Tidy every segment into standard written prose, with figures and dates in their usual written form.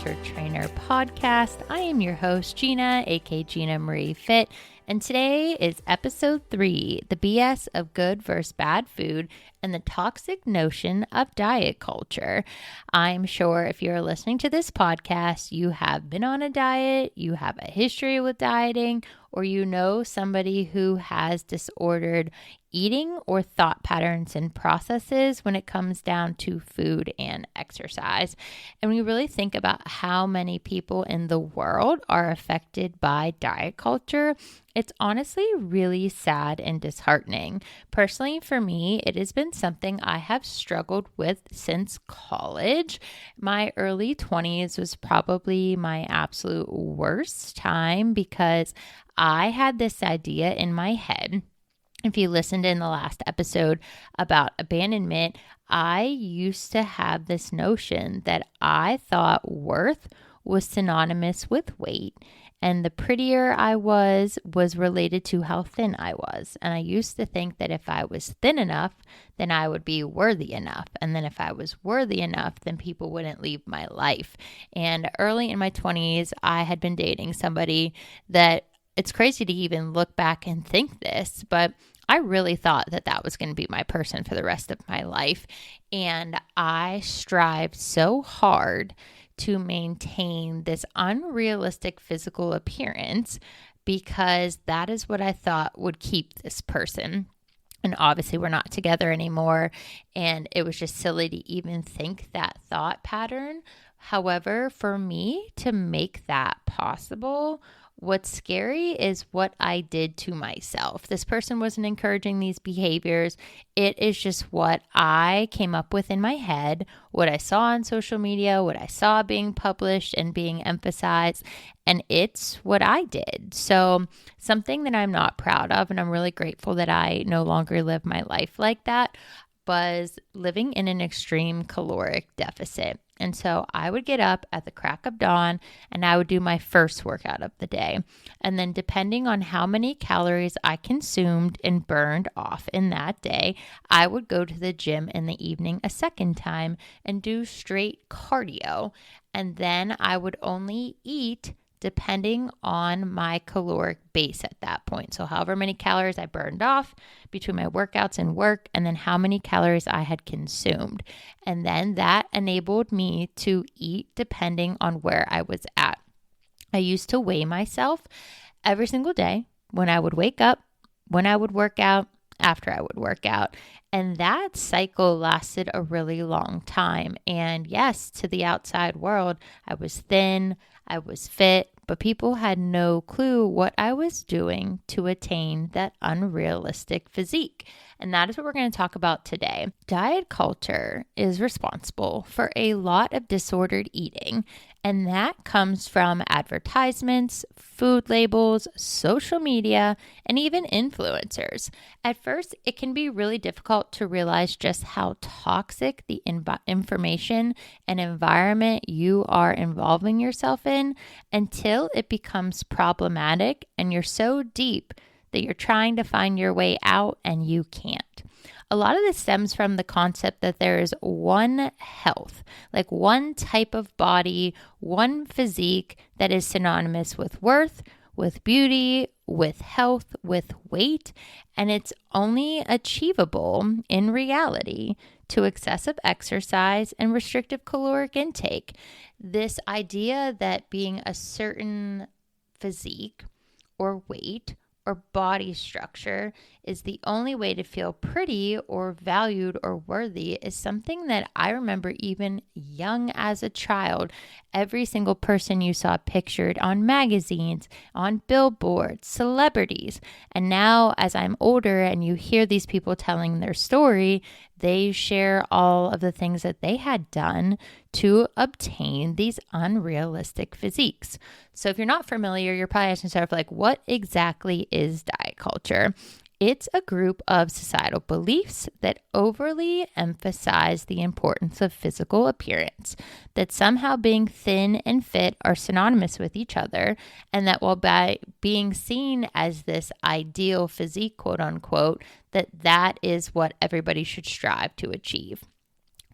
Culture Trainer podcast. I am your host, Gina, aka Gina Marie Fit, and today is episode 3, the BS of good versus bad food and the toxic notion of diet culture. I'm sure if you're listening to this podcast, you have been on a diet, you have a history with dieting, or you know somebody who has disordered eating or thought patterns and processes when it comes down to food and exercise. And we really think about how many people in the world are affected by diet culture. It's honestly really sad and disheartening. Personally, for me, it has been something I have struggled with since college. My early 20s was probably my absolute worst time because I had this idea in my head. If you listened in the last episode about abandonment, I used to have this notion that I thought worth was synonymous with weight. And the prettier I was related to how thin I was. And I used to think that if I was thin enough, then I would be worthy enough. And then if I was worthy enough, then people wouldn't leave my life. And early in my 20s, I had been dating somebody that it's crazy to even look back and think this, but I really thought that that was going to be my person for the rest of my life. And I strived so hard to maintain this unrealistic physical appearance because that is what I thought would keep this person. And obviously we're not together anymore. And it was just silly to even think that thought pattern. However, for me to make that possible, what's scary is what I did to myself. This person wasn't encouraging these behaviors. It is just what I came up with in my head, what I saw on social media, what I saw being published and being emphasized, and it's what I did. So something that I'm not proud of, and I'm really grateful that I no longer live my life like that, was living in an extreme caloric deficit. And so I would get up at the crack of dawn and I would do my first workout of the day. And then depending on how many calories I consumed and burned off in that day, I would go to the gym in the evening a second time and do straight cardio. And then I would only eat depending on my caloric base at that point. So however many calories I burned off between my workouts and work, and then how many calories I had consumed. And then that enabled me to eat depending on where I was at. I used to weigh myself every single day when I would wake up, when I would work out, after I would work out. And that cycle lasted a really long time. And yes, to the outside world, I was thin, I was fit, but people had no clue what I was doing to attain that unrealistic physique. And that is what we're going to talk about today. Diet culture is responsible for a lot of disordered eating, and that comes from advertisements, food labels, social media, and even influencers. At first, it can be really difficult to realize just how toxic the information and environment you are involving yourself in until it becomes problematic and you're so deep that you're trying to find your way out and you can't. A lot of this stems from the concept that there is one health, like one type of body, one physique that is synonymous with worth, with beauty, with health, with weight, and it's only achievable in reality to excessive exercise and restrictive caloric intake. This idea that being a certain physique or weight or body structure is the only way to feel pretty or valued or worthy is something that I remember even young as a child. Every single person you saw pictured on magazines, on billboards, celebrities. And now as I'm older and you hear these people telling their story, they share all of the things that they had done to obtain these unrealistic physiques. So if you're not familiar, you're probably asking yourself, like, what exactly is diet culture? It's a group of societal beliefs that overly emphasize the importance of physical appearance, that somehow being thin and fit are synonymous with each other, and that while by being seen as this ideal physique, quote unquote, that is what everybody should strive to achieve.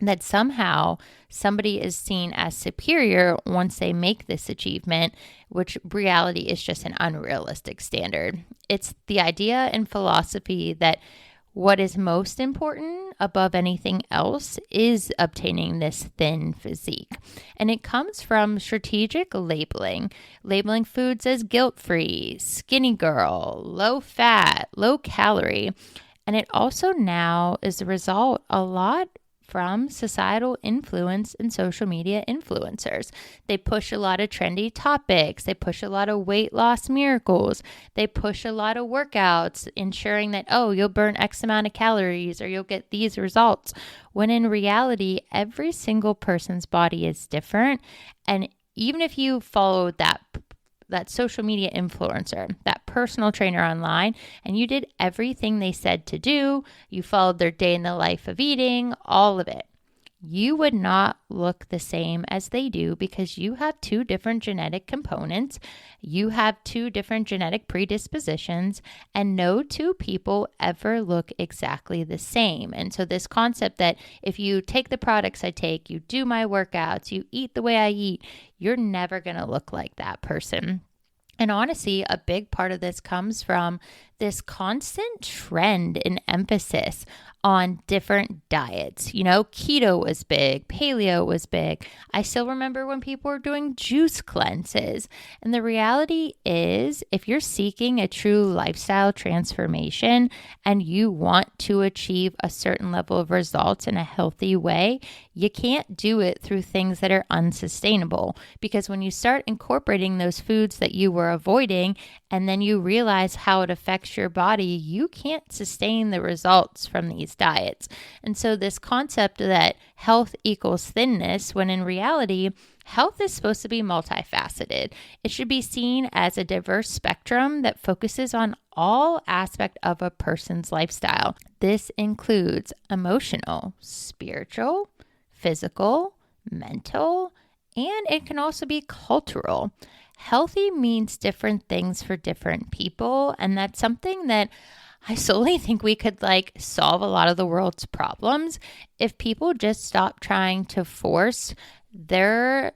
that somehow somebody is seen as superior once they make this achievement, which reality is just an unrealistic standard. It's the idea in philosophy that what is most important above anything else is obtaining this thin physique. And it comes from strategic labeling foods as guilt-free, skinny girl, low fat, low calorie. And it also now is a result a lot from societal influence and social media influencers. They push a lot of trendy topics. They push a lot of weight loss miracles. They push a lot of workouts, ensuring that, oh, you'll burn X amount of calories or you'll get these results. When in reality, every single person's body is different. And even if you follow that social media influencer, that personal trainer online, and you did everything they said to do, you followed their day in the life of eating, all of it, you would not look the same as they do because you have two different genetic components. You have two different genetic predispositions, and no two people ever look exactly the same. And so this concept that if you take the products I take, you do my workouts, you eat the way I eat, you're never going to look like that person. And honestly, a big part of this comes from this constant trend and emphasis on different diets. You know, keto was big, paleo was big. I still remember when people were doing juice cleanses. And the reality is, if you're seeking a true lifestyle transformation and you want to achieve a certain level of results in a healthy way, you can't do it through things that are unsustainable. Because when you start incorporating those foods that you were avoiding, and then you realize how it affects your body, you can't sustain the results from these diets. And so this concept that health equals thinness, when in reality, health is supposed to be multifaceted. It should be seen as a diverse spectrum that focuses on all aspects of a person's lifestyle. This includes emotional, spiritual, physical, mental, and it can also be cultural. Healthy means different things for different people, and that's something that I solely think we could solve a lot of the world's problems if people just stop trying to force their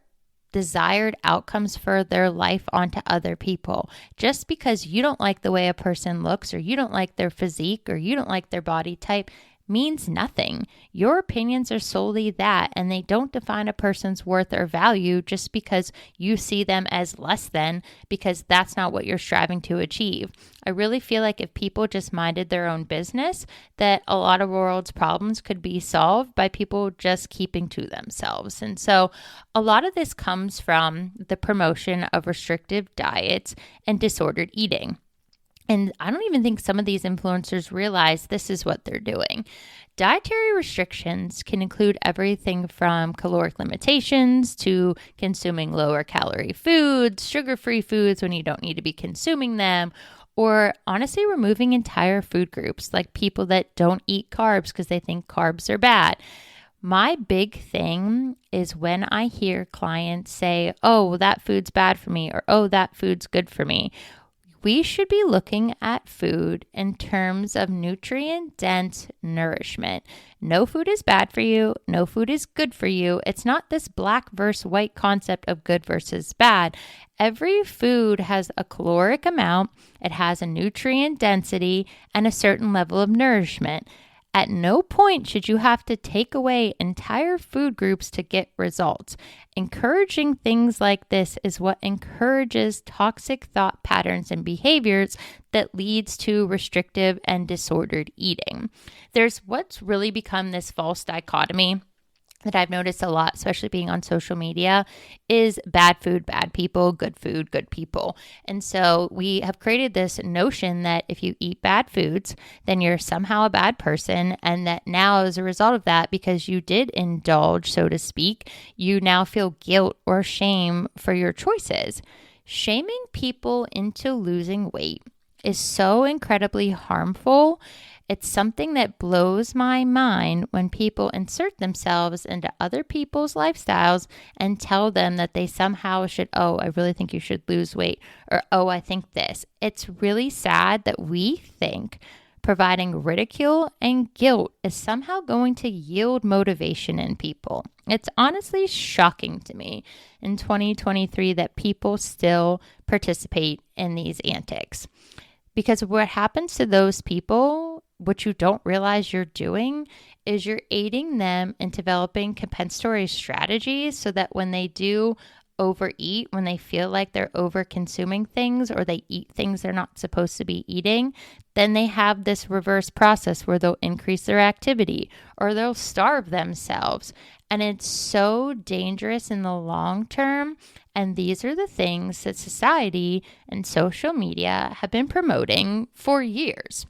desired outcomes for their life onto other people. Just because you don't like the way a person looks, or you don't like their physique, or you don't like their body type means nothing. Your opinions are solely that, and they don't define a person's worth or value just because you see them as less than, because that's not what you're striving to achieve. I really feel like if people just minded their own business, that a lot of the world's problems could be solved by people just keeping to themselves. And so a lot of this comes from the promotion of restrictive diets and disordered eating. And I don't even think some of these influencers realize this is what they're doing. Dietary restrictions can include everything from caloric limitations to consuming lower calorie foods, sugar-free foods when you don't need to be consuming them, or honestly removing entire food groups, like people that don't eat carbs because they think carbs are bad. My big thing is when I hear clients say, oh, that food's bad for me, or oh, that food's good for me. We should be looking at food in terms of nutrient-dense nourishment. No food is bad for you. No food is good for you. It's not this black versus white concept of good versus bad. Every food has a caloric amount, it has a nutrient density, and a certain level of nourishment. At no point should you have to take away entire food groups to get results. Encouraging things like this is what encourages toxic thought patterns and behaviors that leads to restrictive and disordered eating. There's what's really become this false dichotomy that I've noticed a lot, especially being on social media, is bad food, bad people, good food, good people. And so we have created this notion that if you eat bad foods, then you're somehow a bad person. And that now as a result of that, because you did indulge, so to speak, you now feel guilt or shame for your choices. Shaming people into losing weight is so incredibly harmful. It's something that blows my mind when people insert themselves into other people's lifestyles and tell them that they somehow should, oh, I really think you should lose weight, or oh, I think this. It's really sad that we think providing ridicule and guilt is somehow going to yield motivation in people. It's honestly shocking to me in 2023 that people still participate in these antics. Because what happens to those people, what you don't realize you're doing, is you're aiding them in developing compensatory strategies so that when they do overeat, when they feel like they're over consuming things or they eat things they're not supposed to be eating, then they have this reverse process where they'll increase their activity or they'll starve themselves. And it's so dangerous in the long term. And these are the things that society and social media have been promoting for years.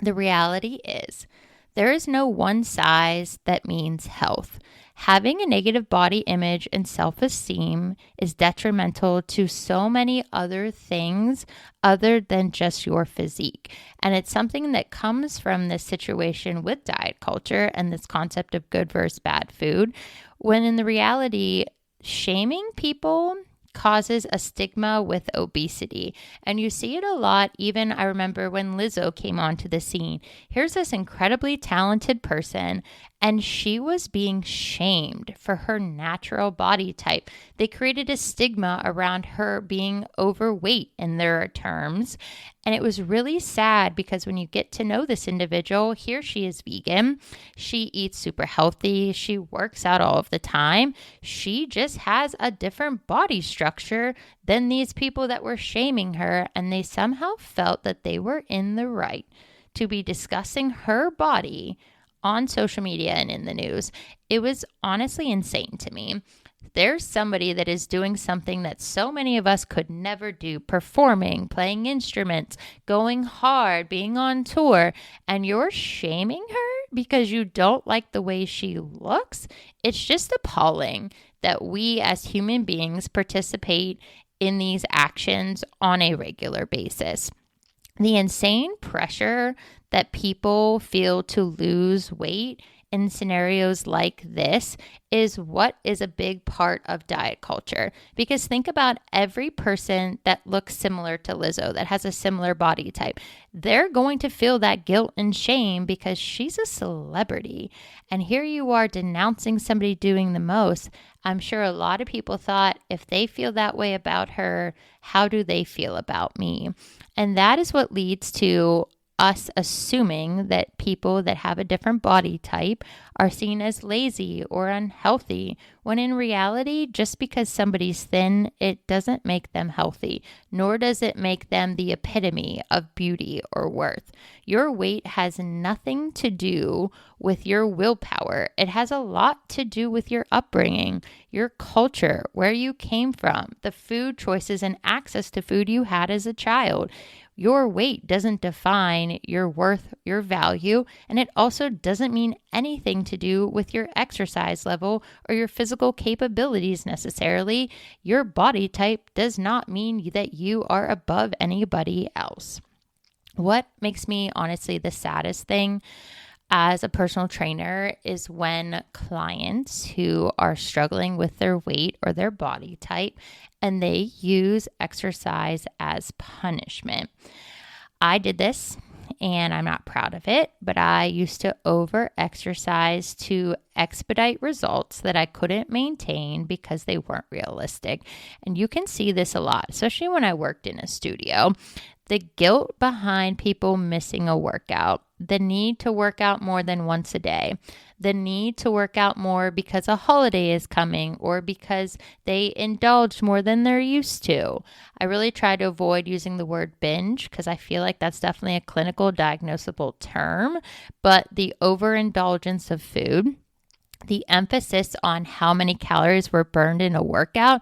The reality is, there is no one size that means health. Having a negative body image and self-esteem is detrimental to so many other things other than just your physique. And it's something that comes from this situation with diet culture and this concept of good versus bad food, when in the reality, shaming people causes a stigma with obesity. And you see it a lot. Even I remember when Lizzo came onto the scene. Here's this incredibly talented person, and she was being shamed for her natural body type. They created a stigma around her being overweight in their terms. And it was really sad because when you get to know this individual, here she is vegan. She eats super healthy. She works out all of the time. She just has a different body structure than these people that were shaming her. And they somehow felt that they were in the right to be discussing her body on social media and in the news. It was honestly insane to me. There's somebody that is doing something that so many of us could never do, performing, playing instruments, going hard, being on tour, and you're shaming her because you don't like the way she looks. It's just appalling that we as human beings participate in these actions on a regular basis. The insane pressure that people feel to lose weight in scenarios like this is what is a big part of diet culture. Because think about every person that looks similar to Lizzo, that has a similar body type. They're going to feel that guilt and shame because she's a celebrity. And here you are denouncing somebody doing the most. I'm sure a lot of people thought, if they feel that way about her, how do they feel about me? And that is what leads to us assuming that people that have a different body type are seen as lazy or unhealthy, when in reality, just because somebody's thin, it doesn't make them healthy, nor does it make them the epitome of beauty or worth. Your weight has nothing to do with your willpower. It has a lot to do with your upbringing, your culture, where you came from, the food choices and access to food you had as a child. Your weight doesn't define your worth, your value, and it also doesn't mean anything to do with your exercise level or your physical capabilities necessarily. Your body type does not mean that you are above anybody else. What makes me honestly the saddest thing as a personal trainer is when clients who are struggling with their weight or their body type and they use exercise as punishment. I did this and I'm not proud of it, but I used to over exercise to expedite results that I couldn't maintain because they weren't realistic. And you can see this a lot, especially when I worked in a studio. The guilt behind people missing a workout, the need to work out more than once a day, the need to work out more because a holiday is coming or because they indulged more than they're used to. I really try to avoid using the word binge because I feel like that's definitely a clinical diagnosable term, but the overindulgence of food, the emphasis on how many calories were burned in a workout,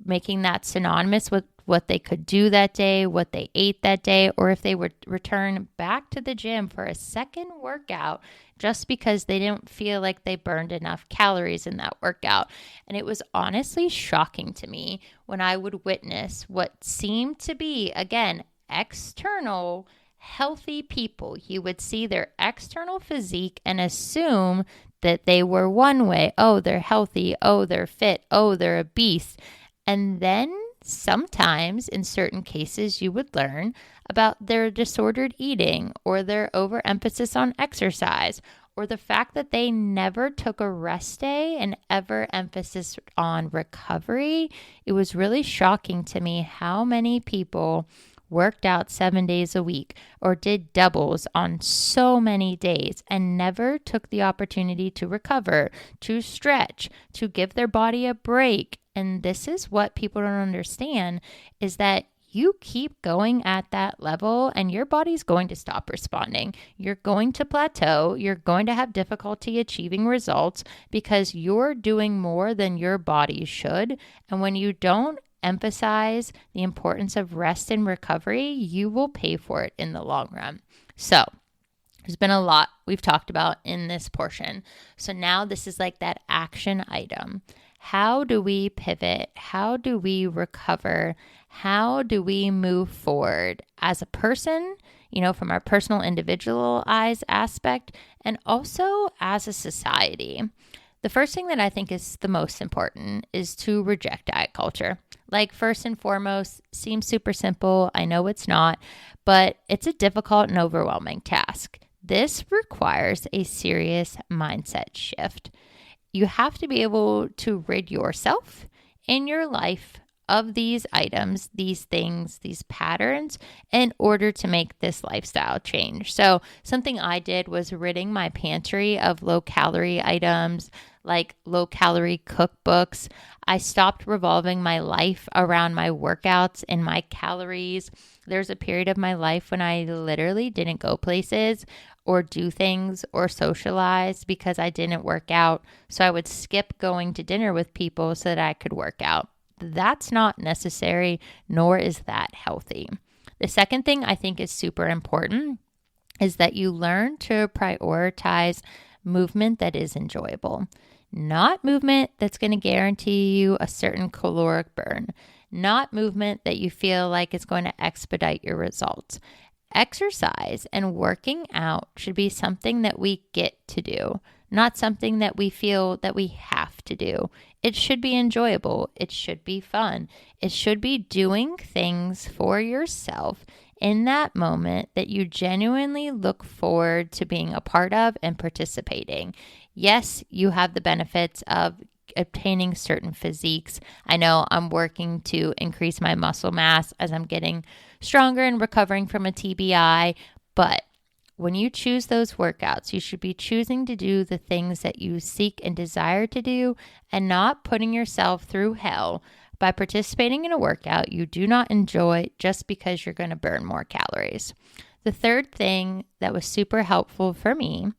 making that synonymous with what they could do that day, what they ate that day, or if they would return back to the gym for a second workout just because they didn't feel like they burned enough calories in that workout. And it was honestly shocking to me when I would witness what seemed to be, again, external healthy people. You would see their external physique and assume that they were one way. Oh, they're healthy. Oh, they're fit. Oh, they're obese. And then Sometimes, in certain cases, you would learn about their disordered eating or their overemphasis on exercise or the fact that they never took a rest day and ever emphasis on recovery. It was really shocking to me how many people worked out 7 days a week or did doubles on so many days and never took the opportunity to recover, to stretch, to give their body a break. And this is what people don't understand, is that you keep going at that level and your body's going to stop responding. You're going to plateau. You're going to have difficulty achieving results because you're doing more than your body should. And when you don't emphasize the importance of rest and recovery, you will pay for it in the long run. So there's been a lot we've talked about in this portion. So now this is like that action item. How do we pivot? How do we recover? How do we move forward as a person, from our personal individualized aspect and also as a society? The first thing that I think is the most important is to reject diet culture. Like, first and foremost, seems super simple. I know it's not, but it's a difficult and overwhelming task. This requires a serious mindset shift. You have to be able to rid yourself in your life of these items, these things, these patterns in order to make this lifestyle change. So something I did was ridding my pantry of low calorie items, like low calorie cookbooks. I stopped revolving my life around my workouts and my calories. There's a period of my life when I literally didn't go places or do things or socialize because I didn't work out. So I would skip going to dinner with people so that I could work out. That's not necessary, nor is that healthy. The second thing I think is super important is that you learn to prioritize movement that is enjoyable, not movement that's going to guarantee you a certain caloric burn, not movement that you feel like is going to expedite your results. Exercise and working out should be something that we get to do, not something that we feel that we have to do. It should be enjoyable. It should be fun. It should be doing things for yourself in that moment that you genuinely look forward to being a part of and participating. Yes, you have the benefits of obtaining certain physiques. I know I'm working to increase my muscle mass as I'm getting stronger and recovering from a TBI, but when you choose those workouts, you should be choosing to do the things that you seek and desire to do and not putting yourself through hell by participating in a workout you do not enjoy just because you're going to burn more calories. The third thing that was super helpful for me,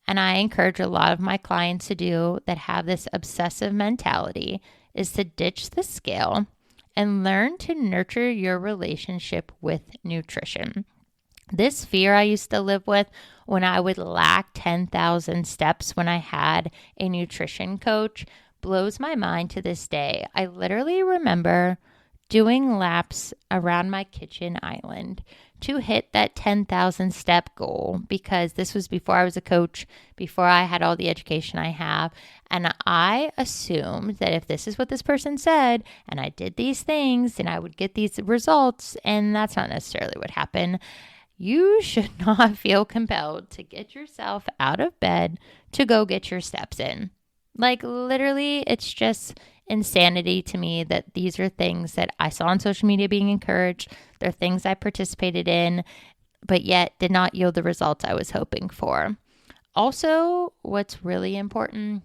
and I encourage a lot of my clients to do that have this obsessive mentality, is to ditch the scale and learn to nurture your relationship with nutrition. This fear I used to live with when I would lack 10,000 steps when I had a nutrition coach blows my mind to this day. I literally remember doing laps around my kitchen island to hit that 10,000 step goal, because this was before I was a coach, before I had all the education I have. And I assumed that if this is what this person said and I did these things, then I would get these results. And that's not necessarily what happened. You should not feel compelled to get yourself out of bed to go get your steps in. Like, literally, it's just insanity to me that these are things that I saw on social media being encouraged. They're things I participated in, but yet did not yield the results I was hoping for. Also, what's really important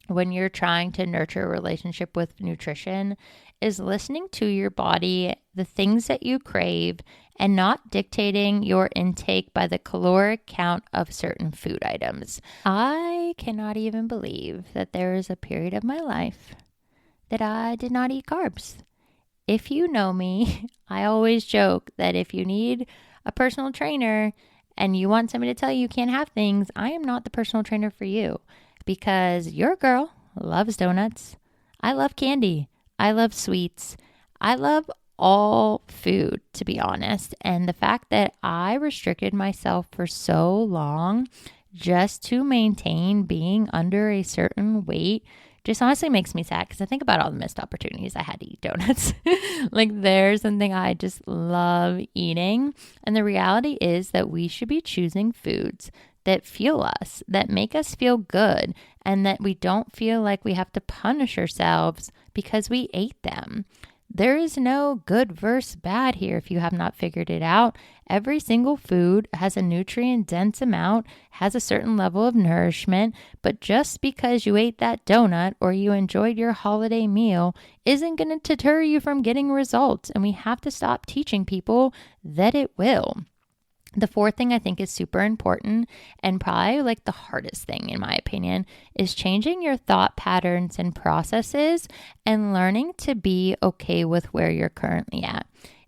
when you're trying to nurture a relationship with nutrition is listening to your body, the things that you crave, and not dictating your intake by the caloric count of certain food items. I cannot even believe that there is a period of my life that I did not eat carbs. If you know me, I always joke that if you need a personal trainer and you want somebody to tell you can't have things, I am not the personal trainer for you, because your girl loves donuts. I love candy. I love sweets. I love all food, to be honest. And the fact that I restricted myself for so long just to maintain being under a certain weight just honestly makes me sad because I think about all the missed opportunities I had to eat donuts. Like there's something I just love eating. And the reality is that we should be choosing foods that fuel us, that make us feel good, and that we don't feel like we have to punish ourselves because we ate them. There is no good versus bad here if you have not figured it out. Every single food has a nutrient-dense amount, has a certain level of nourishment, but just because you ate that donut or you enjoyed your holiday meal isn't going to deter you from getting results, and we have to stop teaching people that it will. The fourth thing I think is super important and probably like the hardest thing in my opinion is changing your thought patterns and processes and learning to be okay with where you're currently at.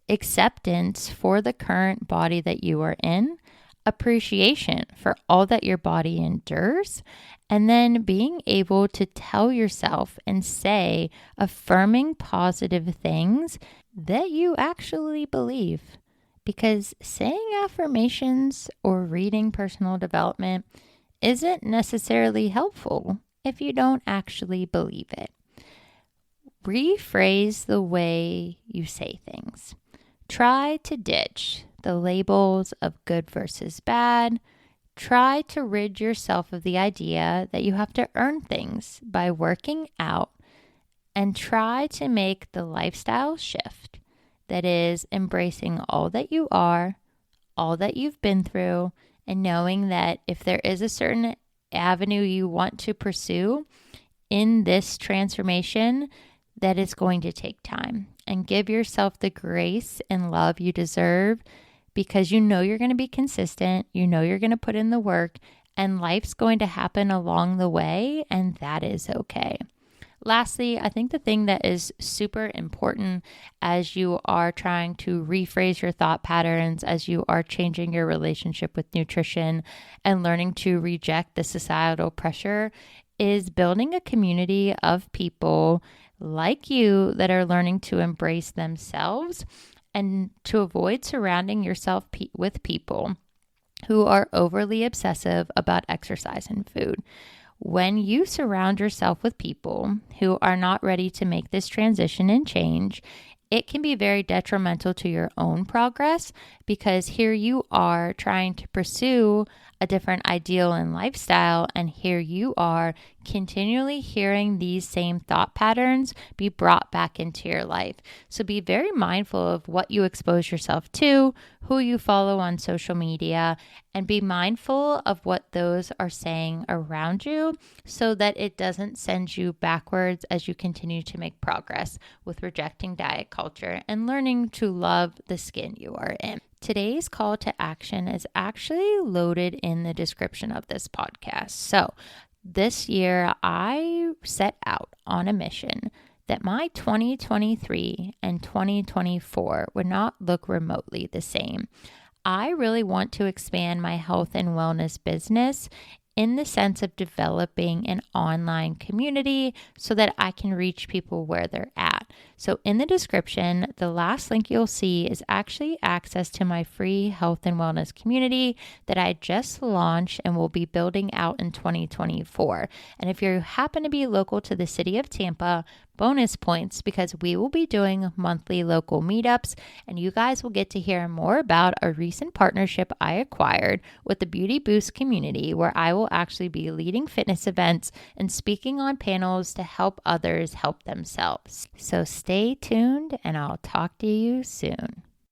Acceptance for the current body that you are in, appreciation for all that your body endures, and then being able to tell yourself and say affirming positive things that you actually believe. Because saying affirmations or reading personal development isn't necessarily helpful if you don't actually believe it. Rephrase the way you say things. Try to ditch the labels of good versus bad. Try to rid yourself of the idea that you have to earn things by working out, and try to make the lifestyle shift that is embracing all that you are, all that you've been through, and knowing that if there is a certain avenue you want to pursue in this transformation, that it's going to take time. And give yourself the grace and love you deserve, because you know you're going to be consistent, you know you're going to put in the work, and life's going to happen along the way, and that is okay. Lastly, I think the thing that is super important as you are trying to rephrase your thought patterns, as you are changing your relationship with nutrition and learning to reject the societal pressure, is building a community of people like you that are learning to embrace themselves and to avoid surrounding yourself with people who are overly obsessive about exercise and food. When you surround yourself with people who are not ready to make this transition and change, it can be very detrimental to your own progress, because here you are trying to pursue a different ideal and lifestyle, and here you are continually hearing these same thought patterns be brought back into your life. So be very mindful of what you expose yourself to, who you follow on social media, and be mindful of what those are saying around you so that it doesn't send you backwards as you continue to make progress with rejecting diet culture and learning to love the skin you are in. Today's call to action is actually loaded in the description of this podcast. So this year I set out on a mission that my 2023 and 2024 would not look remotely the same. I really want to expand my health and wellness business in the sense of developing an online community so that I can reach people where they're at. So in the description, the last link you'll see is actually access to my free health and wellness community that I just launched and will be building out in 2024. And if you happen to be local to the city of Tampa, bonus points, because we will be doing monthly local meetups, and you guys will get to hear more about a recent partnership I acquired with the Beauty Boost community, where I will actually be leading fitness events and speaking on panels to help others help themselves. So stay tuned, and I'll talk to you soon.